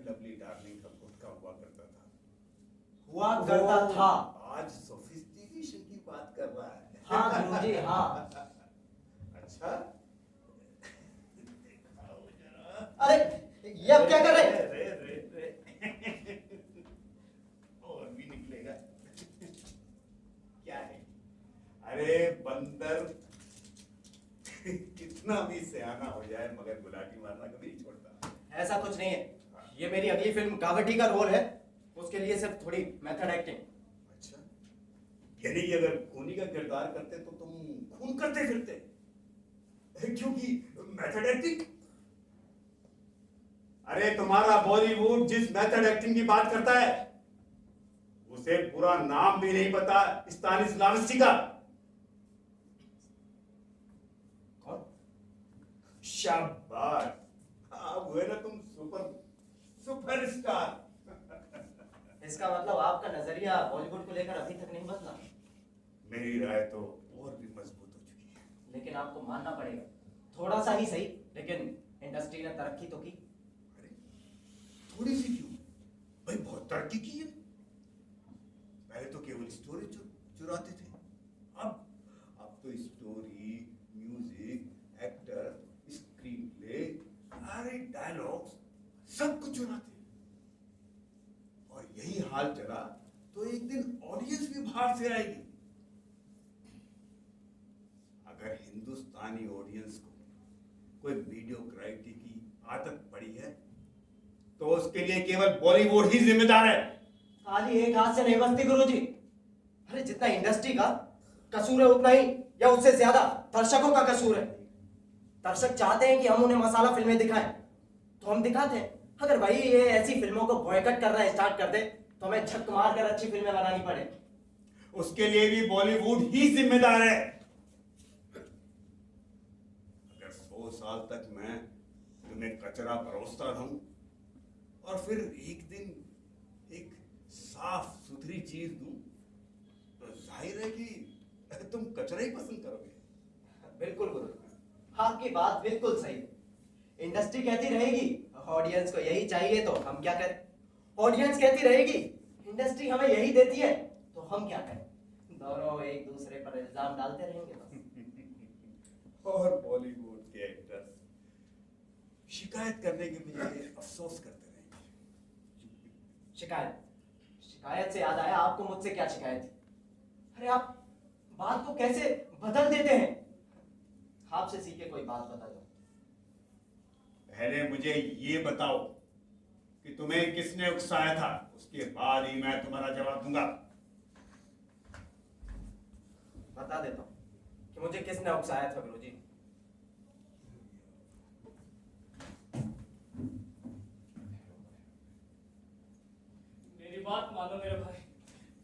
लवली डार्लिंग का गुटखा हुआ करता था। हुआ करता था। आज सोफिस्टिकेशन की बात कर रहा है। हाँ गुरुजी हाँ। अच्छा, अरे ये अब क्या कर रहे हैं? रे, रे, रे। और भी निकलेगा। क्या है? अरे बंदर कितना भी सयाना हो जाए मगर गुलाटी मारना कभी नहीं छोड़ता। ऐसा कुछ नहीं है। ये मेरी अगली फिल्म कावटी का रोल है, उसके लिए सिर्फ थोड़ी मेथड एक्टिंग। अच्छा, यानी कि अगर खूनी का किरदार करते तो तुम खून करते फिरते, क्योंकि मेथड एक्टिंग। अरे तुम्हारा बॉलीवुड जिस मेथड एक्टिंग की बात करता है उसे पूरा नाम भी नहीं पता, स्तानिस्लावस्की का। कौन? शाबाश, अब हुए ना तुम सुपरस्टार। इसका मतलब आपका नजरिया बॉलीवुड को लेकर अभी तक नहीं बदला। मेरी राय तो और भी मजबूत हो चुकी है। लेकिन आपको मानना पड़ेगा, थोड़ा सा ही सही, लेकिन इंडस्ट्री ने तरक्की तो की। अरे थोड़ी सी क्यों भाई, बहुत तरक्की की है। पहले तो केवल स्टोरी चुराते थे, अब तो story, music, actor, screen play, अरे डायलॉग्स सब कुछ चुराते हैं। और यही हाल चला तो एक दिन ऑडियंस भी बाहर से आएगी। अगर हिंदुस्तानी ऑडियंस को कोई मीडियोक्राइटी की आदत पड़ी है तो उसके लिए केवल बॉलीवुड ही जिम्मेदार है। खाली एक हाथ से नहीं बसती गुरुजी। अरे जितना इंडस्ट्री का कसूर है उतना ही या उससे ज्यादा दर्शकों का कसूर है। दर्शक चाहते हैं कि हम उन्हें मसाला फिल्में दिखाएं तो हम दिखाते हैं। अगर भाई ये ऐसी फिल्मों को बॉयकट करना स्टार्ट कर दे तो हमें झक मार कर अच्छी फिल्में बनानी पड़े। उसके लिए भी बॉलीवुड ही जिम्मेदार है। अगर 100 साल तक मैं तुम्हें कचरा परोसता रहूं और फिर एक दिन एक साफ सुथरी चीज दूं तो जाहिर है कि तुम कचरा ही पसंद करोगे। बिल्कुल गुरु, आपकी बात बिल्कुल सही। इंडस्ट्री कहती रहेगी ऑडियंस को यही चाहिए तो हम क्या करें। ऑडियंस कहती रहेगी इंडस्ट्री हमें यही देती है, तो हम क्या करें? दोनों एक दूसरे पर इल्जाम डालते रहेंगे बस। और बॉलीवुड के एक्टर्स शिकायत करने के बजाय अफसोस करते रहेंगे। शिकायत से याद आया, आपको मुझसे क्या शिकायत थी? अरे आप बात को कैसे बदल देते हैं? आपसे सीखे कोई बात बता दो। पहले मुझे ये बताओ कि तुम्हें किसने उकसाया था, उसके बाद ही मैं तुम्हारा जवाब दूंगा। बता देता हूँ कि मुझे किसने उकसाया था गुरुजी। मेरी बात मानो मेरे भाई,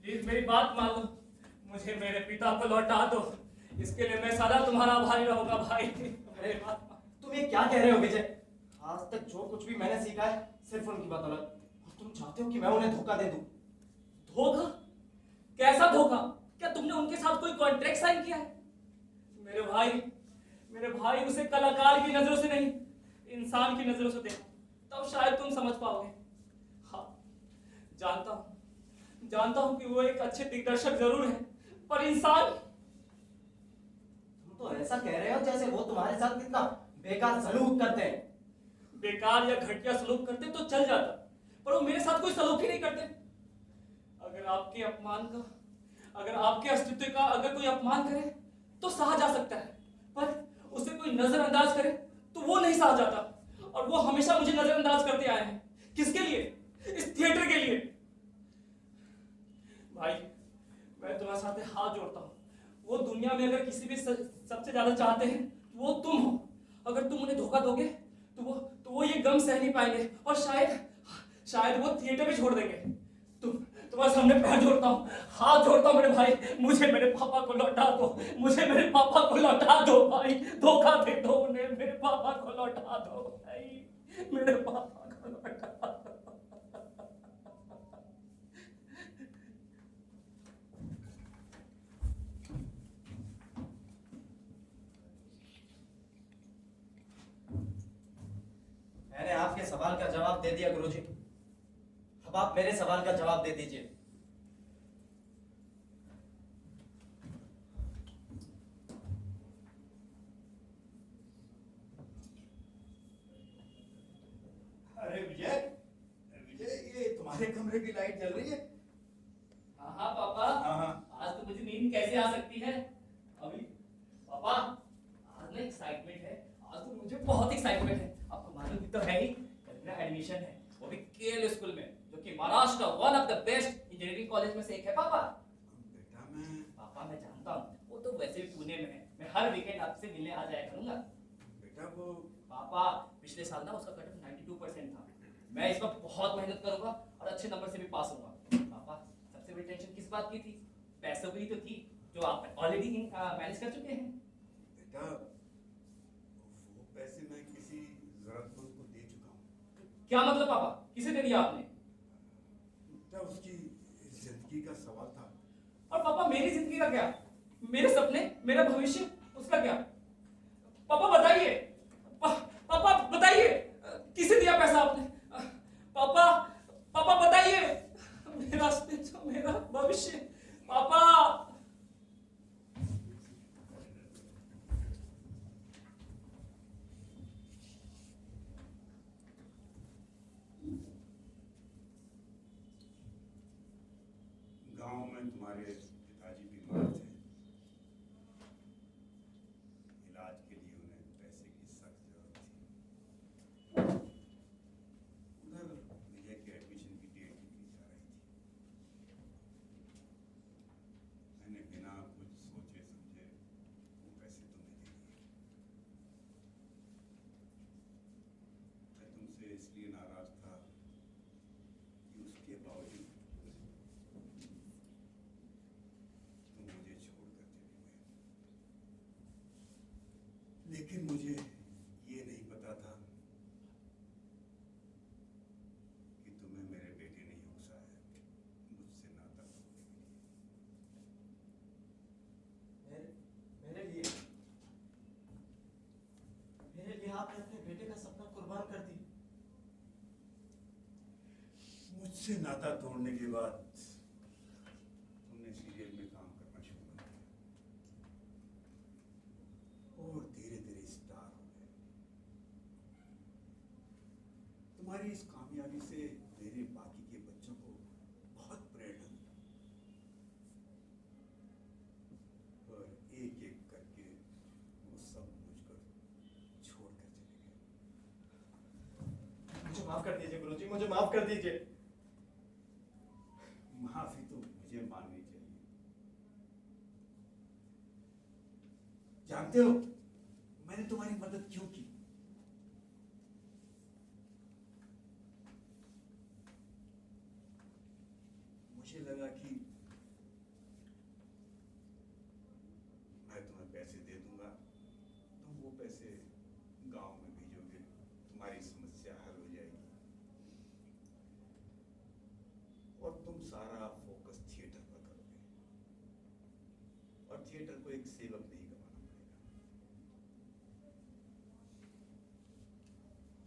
प्लीज मेरी बात मान लो। मुझे मेरे पिता को लौटा दो, इसके लिए मैं सदा तुम्हारा भाई रहूंगा भाई। मेरी बात मान। तुम ये क्या कह रहे हो विजय? आज तक जो कुछ भी मैंने सीखा है सिर्फ उनकी बदौलत, और तुम चाहते हो कि मैं उन्हें धोखा दे दूं? धोखा? कैसा धोखा? क्या तुमने उनके साथ कोई कॉन्ट्रैक्ट साइन किया है? मेरे भाई उसे कलाकार की नजरों से नहीं, इंसान की नजरों से देखो, तब शायद तुम समझ पाओगे। हाँ, जानता हूं कि वो एक अच्छे दिग्दर्शक जरूर है, पर इंसान। तुम तो ऐसा कह रहे हो जैसे वो तुम्हारे साथ कितना बेकार सलूक करते हैं। बेकार या घटिया सलूक करते तो चल जाता, पर वो मेरे साथ कोई सलूक ही नहीं करते। अगर आपके अस्तित्व का अगर कोई अपमान करे तो सहा जा सकता है, पर उसे कोई नजरअंदाज करे तो वो नहीं सहा जाता। और वो हमेशा मुझे नजरअंदाज करते आए हैं। किसके लिए? इस थिएटर के लिए। भाई, मैं तुम्हारे साथ हाथ जोड़ता हूँ। वो दुनिया में अगर किसी भी सबसे ज्यादा चाहते हैं वो तुम हो। अगर तुम उन्हें धोखा दोगे तो वो ये गम सह नहीं पाएंगे, और शायद वो थिएटर भी छोड़ देंगे। तुम्हारे सामने पैर जोड़ता हूँ, हाथ जोड़ता हूँ मेरे भाई, मुझे मेरे पापा को लौटा दो, मुझे मेरे पापा को लौटा दो भाई, धोखा दे दो उन्हें, मेरे पापा को लौटा दो भाई, मेरे पापा को लौटा दो। मैंने आपके सवाल का जवाब दे दिया गुरुजी, अब आप मेरे सवाल का जवाब दे दीजिए। अरे विजय, ये तुम्हारे कमरे की लाइट जल रही है? हाँ पापा। हाँ। आज तो मुझे नींद कैसे आ सकती है अभी? पापा, आज ना एक्साइटमेंट है, आज तो मुझे बहुत एक्साइटमेंट है। आपको मालूम भी तो है ही, कल मेरा एडमिशन है, वो भी केएल स्कूल में, जो कि महाराष्ट्र का one of the best engineering college में से एक है। पापा मैं जानता हूँ, वो तो वैसे भी पुणे में है, मैं हर वीकेंड आपसे मिलने आ जाया करूंगा। बेटा वो पापा, पिछले साल ना उसका कट ऑफ 92% था। मैं इस बार बहुत मेहनत करूंगा और अच्छे नंबर से भी पास होऊंगा। पापा, सबसे बड़ी टेंशन किस बात की थी? पैसों की तो थी, जो आप ऑलरेडी मैनेज कर चुके हैं। बेटा, वो पैसे मैं किसी जरूरतमंद को दे चुका हूँ। क्या मतलब पापा? किसे दे दिया आपने? बेटा, उसकी जिंदगी का सवाल था। और पापा, मेरी जिंदगी का क्या? मेरे सपने, मेरा भविष्य, उसका क्या? पापा बताइए, पापा बताइए, किसे दिया पैसा आपने? पापा बताइए, मेरा अस्तित्व, मेरा भविष्य। पापा, गांव में तुम्हारे पिताजी बीमार थे, इलाज के लिए उन्हें पैसे की सख्त जरूरत थी। उधर विजय के एडमिशन की डेट निकली जा रही थी। मैंने बिना कुछ सोचे समझे वो पैसे तुम्हें दे दिए। मैं तुमसे इसलिए नाराज था कि उसके बावजूद मुझसे नाता तोड़ने के बाद तुमने सीरियल में काम करना शुरू कर दिया और धीरे धीरे स्टार हो गए। तुम्हारी इस कामयाबी से मेरे बाकी के बच्चों को बहुत प्रेरणा मिली और एक एक करके वो सब मुझको छोड़कर चले गए। मुझे माफ कर दीजिए गुरुजी, मुझे माफ कर दीजिए। माफी तो मुझे माननी चाहिए। जानते हो मैंने तुम्हारी मदद क्यों की? मुझे लगा कि मैं तुम्हें पैसे दे दूंगा, तुम वो पैसे गांव में भेजोगे, तुम्हारी समस्या हल हो जाएगी और तुम सारा फोकस थिएटर पर करोगे और थिएटर को एक सेवक नहीं गवाना पड़ेगा।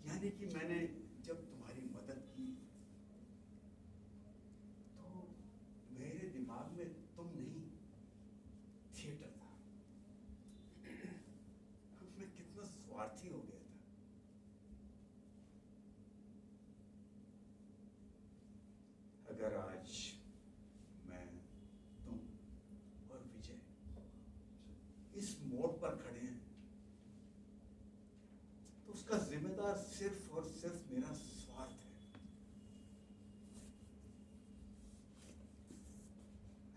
यानी कि मैंने जब तुम्हारी मदद की तो मेरे दिमाग में तुम नहीं, थिएटर था। मैं कितना स्वार्थी हो गया था। अगर आज मैं, तुम और विजय इस मोड़ पर खड़े हैं तो उसका जिम्मेदार सिर्फ और सिर्फ मेरा स्वार्थ है।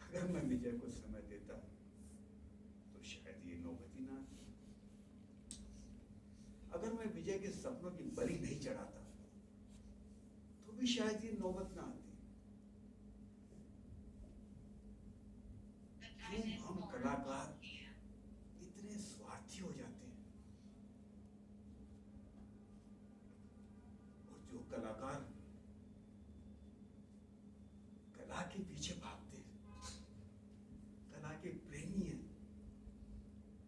अगर मैं विजय को समय देता तो शायद ये नौबत ही ना आती। अगर मैं विजय के सपनों की बलि नहीं चढ़ाता तो भी शायद ये नौबत ना आती। क्यों हम कलाकार इतने स्वार्थी हो जाते हैं और जो कलाकार कला के पीछे भागते हैं, कला के प्रेमी हैं,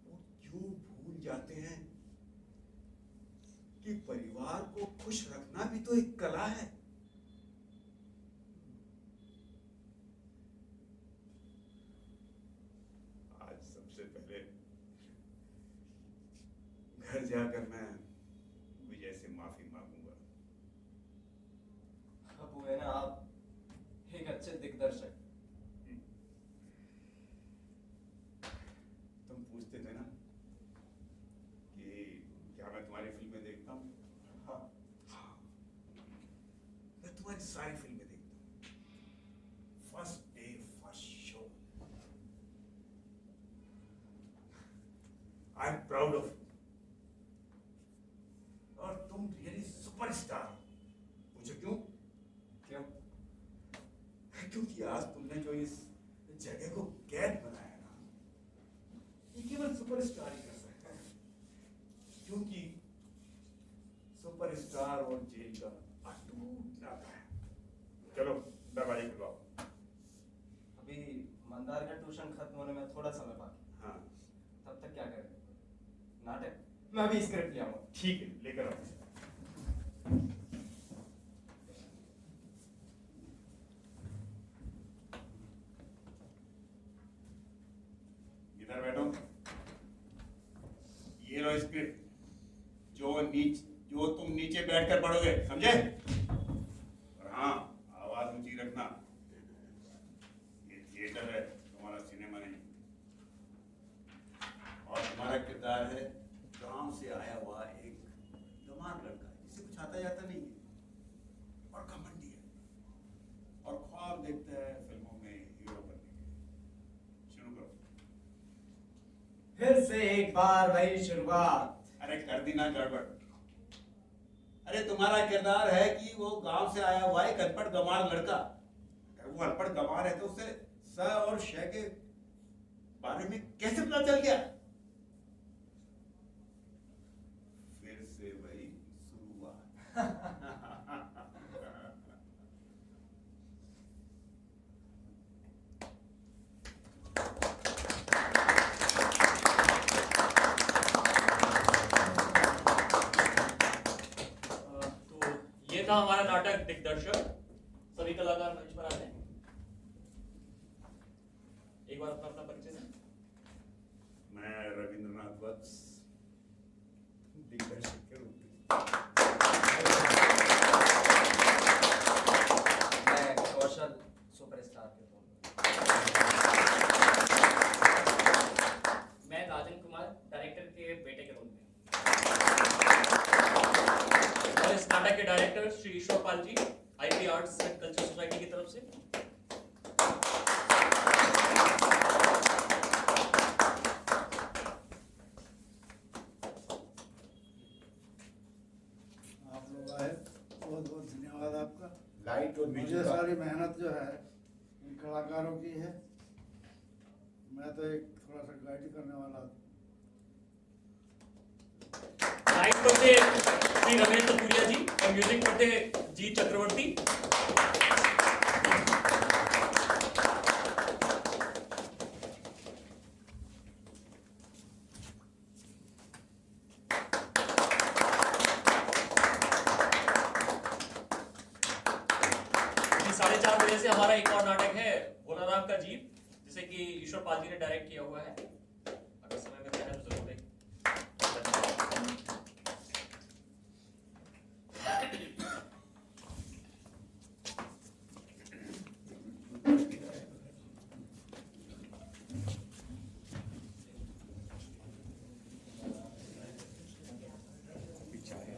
वो क्यों भूल जाते हैं कि परिवार को खुश रखना भी तो एक कला है। आज सबसे पहले घर जाकर मैं विजय से माफी मांगूंगा। अब वो है ना, आप एक अच्छे दिग्दर्शक। तुम पूछते थे ना कि क्या मैं तुम्हारी फिल्में देखता हूँ? हाँ, हाँ, मैं तुम्हारी सारी फिल्में देखता हूँ। First day first show. I am proud of you. और तुम रियली सुपरस्टार हो। पूछो क्यों? क्यों? क्योंकि आज तुमने जो इस जगह को कैद बनाया ना, ये केवल सुपरस्टार ही कर सकता है। क्योंकि सुपरस्टार और जेल का अटूट नाता है। चलो दवाई करवाओ। अभी मंदार का ट्यूशन खत्म होने में थोड़ा समय बाकी। हाँ तब तक क्या करें? नाटक? मैं अभी स्क्रिप्ट ले आऊंगा। ठीक है, लेकर आओ। इधर बैठो। ये लो स्क्रिप्ट, जो तुम नीचे बैठकर पढ़ोगे, समझे? और हाँ, आवाज ऊंची रखना। ये थिएटर है, तुम्हारा सिनेमा नहीं। और तुम्हारा किरदार है गांव से आया हुआ एक गंवार लड़का जिसे कुछ आता जाता नहीं है और घमंडी है और ख्वाब देखता है फिल्मों में हीरो बनने के। शुरू करो। फिर से एक बार वही शुरुआत। अरे कर दी ना गड़बड़। अरे तुम्हारा किरदार है कि वो गांव से आया हुआ एक अनपढ़ गंवार लड़का। अगर वो अनपढ़ गंवार है तो उसे स और श के बारे में कैसे पता चल गया? फिर से वही शुरुआत। तो ये था हमारा नाटक दिग्दर्शक सभी कलाकार मंच पर आ जाएं। एक बार अपना अपना परिचय दें। मैं रविंद्रनाथ वत्स दिग्दर्शक के रूप में। मैं कौशल सुपरस्टार के तौर पर। मैं राजन कुमार डायरेक्टर के बेटे के रूप में। और इस नाटक के director Shri Ishwar Pal ji I P arts and culture society की तरफ से। आप लोग आए, बहुत बहुत धन्यवाद आपका। लाइट और मुझे म्यूजिक सारी मेहनत जो है इन कलाकारों की है। मैं तो एक थोड़ा सा गाइड करने वाला हूँ। लाइट पर थे श्री रमेश कपूरिया जी और म्यूजिक पर थे जी चक्रवर्ती। अभी 4:30 बजे से हमारा एक और नाटक है भोलाराम का जीव, जिसे कि ईश्वर पाल जी ने डायरेक्ट किया हुआ है।